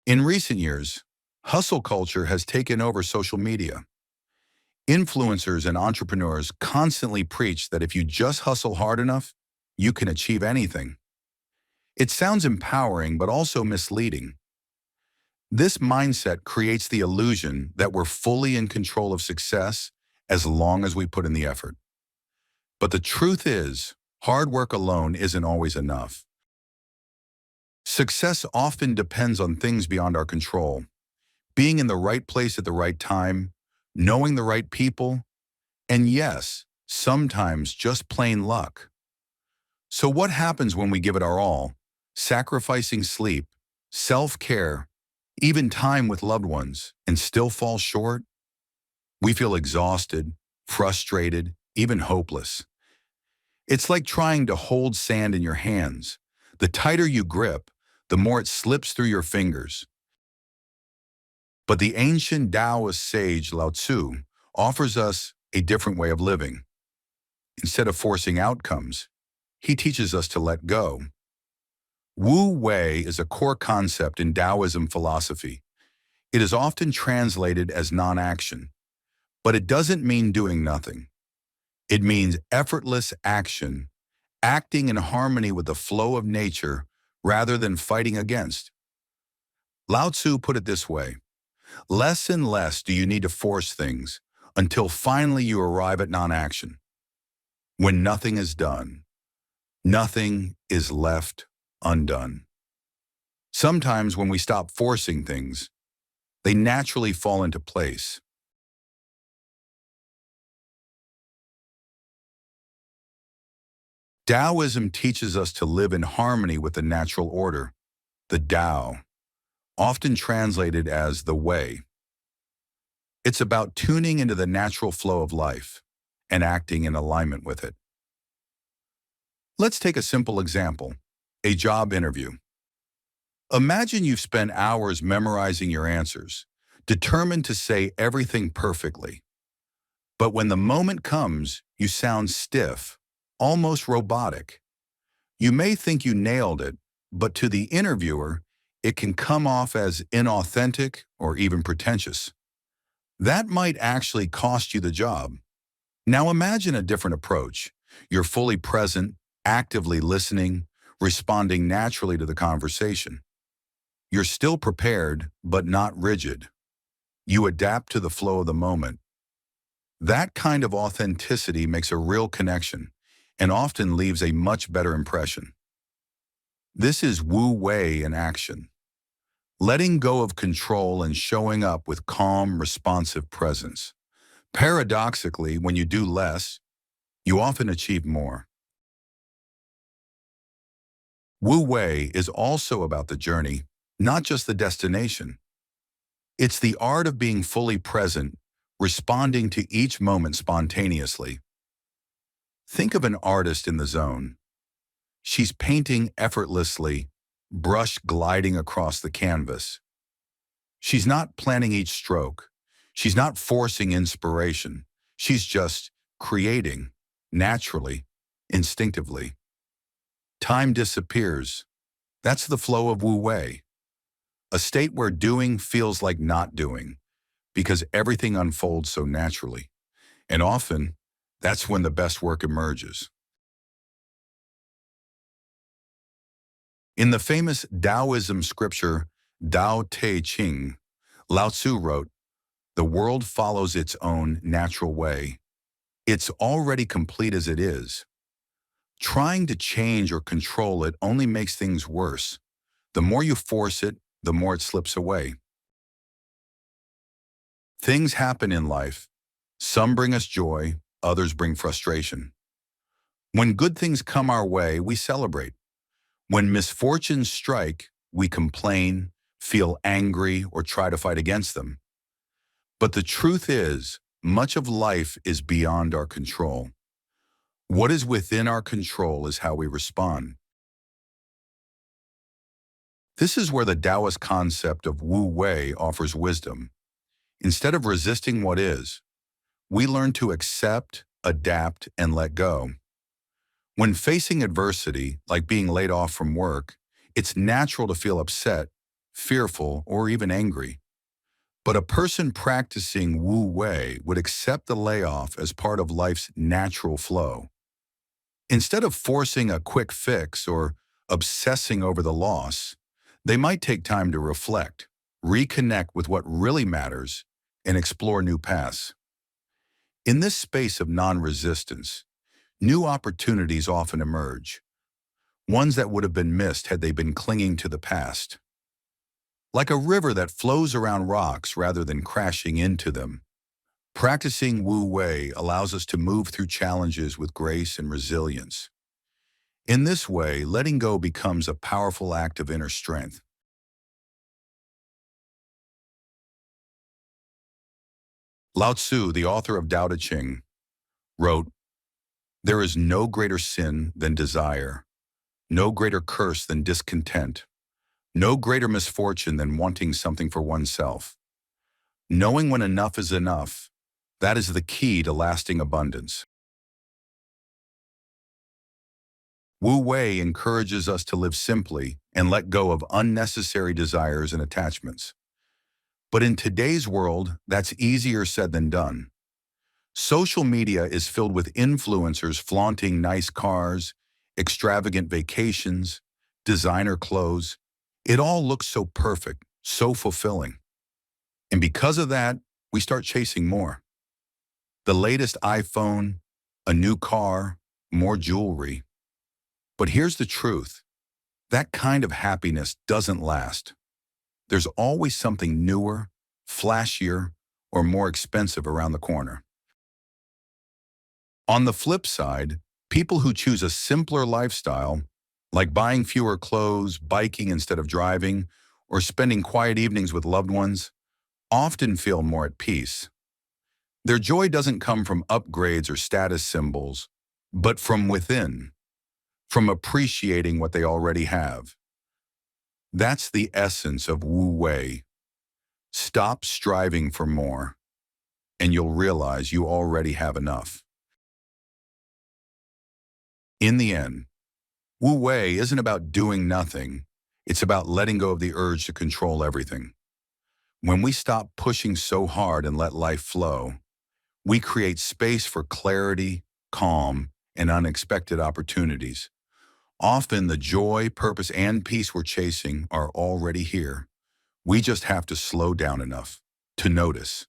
In recent years, hustle culture has taken over social media. Influencers and entrepreneurs constantly preach that if you just hustle hard enough, you can achieve anything. It sounds empowering, but also misleading. This mindset creates the illusion that we're fully in control of success as long as we put in the effort. But the truth is, hard work alone isn't always enough. Success often depends on things beyond our control. Being in the right place at the right time, knowing the right people, and yes, sometimes just plain luck. So what happens when we give it our all, sacrificing sleep, self-care, even time with loved ones, and still fall short? We feel exhausted, frustrated, even hopeless. It's like trying to hold sand in your hands. The tighter you grip, the more it slips through your fingers. But the ancient Taoist sage Lao Tzu offers us a different way of living. Instead of forcing outcomes, he teaches us to let go. Wu Wei is a core concept in Taoism philosophy. It is often translated as non-action, but it doesn't mean doing nothing. It means effortless action, acting in harmony with the flow of nature rather than fighting against. Lao Tzu put it this way: less and less do you need to force things until finally you arrive at non-action. When nothing is done, nothing is left undone. Sometimes when we stop forcing things, they naturally fall into place. Taoism teaches us to live in harmony with the natural order, the Tao, often translated as the way. It's about tuning into the natural flow of life and acting in alignment with it. Let's take a simple example, a job interview. Imagine you've spent hours memorizing your answers, determined to say everything perfectly. But when the moment comes, you sound stiff, almost robotic. You may think you nailed it, but to the interviewer, it can come off as inauthentic or even pretentious. That might actually cost you the job. Now imagine a different approach. You're fully present, actively listening, responding naturally to the conversation. You're still prepared, but not rigid. You adapt to the flow of the moment. That kind of authenticity makes a real connection and often leaves a much better impression. This is Wu Wei in action. Letting go of control and showing up with calm, responsive presence. Paradoxically, when you do less, you often achieve more. Wu Wei is also about the journey, not just the destination. It's the art of being fully present, responding to each moment spontaneously. Think of an artist in the zone. She's painting effortlessly, brush gliding across the canvas. She's not planning each stroke. She's not forcing inspiration. She's just creating, naturally, instinctively. Time disappears. That's the flow of Wu Wei, a state where doing feels like not doing, because everything unfolds so naturally. And often, that's when the best work emerges. In the famous Taoism scripture, Tao Te Ching, Lao Tzu wrote, "The world follows its own natural way. It's already complete as it is. Trying to change or control it only makes things worse. The more you force it, the more it slips away." Things happen in life. Some bring us joy, others bring frustration. When good things come our way, we celebrate. When misfortunes strike, we complain, feel angry, or try to fight against them. But the truth is, much of life is beyond our control. What is within our control is how we respond. This is where the Taoist concept of Wu Wei offers wisdom. Instead of resisting what is, we learn to accept, adapt, and let go. When facing adversity, like being laid off from work, it's natural to feel upset, fearful, or even angry. But a person practicing Wu Wei would accept the layoff as part of life's natural flow. Instead of forcing a quick fix or obsessing over the loss, they might take time to reflect, reconnect with what really matters, and explore new paths. In this space of non-resistance, new opportunities often emerge, ones that would have been missed had they been clinging to the past. Like a river that flows around rocks rather than crashing into them. Practicing Wu Wei allows us to move through challenges with grace and resilience. In this way, letting go becomes a powerful act of inner strength. Lao Tzu, the author of Tao Te Ching, wrote, "There is no greater sin than desire, no greater curse than discontent, no greater misfortune than wanting something for oneself. Knowing when enough is enough, that is the key to lasting abundance." Wu Wei encourages us to live simply and let go of unnecessary desires and attachments. But in today's world, that's easier said than done. Social media is filled with influencers flaunting nice cars, extravagant vacations, designer clothes. It all looks so perfect, so fulfilling. And because of that, we start chasing more. The latest iPhone, a new car, more jewelry. But here's the truth. That kind of happiness doesn't last. There's always something newer, flashier, or more expensive around the corner. On the flip side, people who choose a simpler lifestyle, like buying fewer clothes, biking instead of driving, or spending quiet evenings with loved ones, often feel more at peace. Their joy doesn't come from upgrades or status symbols, but from within, from appreciating what they already have. That's the essence of Wu Wei. Stop striving for more, and you'll realize you already have enough. In the end, Wu Wei isn't about doing nothing. It's about letting go of the urge to control everything. When we stop pushing so hard and let life flow, we create space for clarity, calm, and unexpected opportunities. Often the joy, purpose, and peace we're chasing are already here. We just have to slow down enough to notice.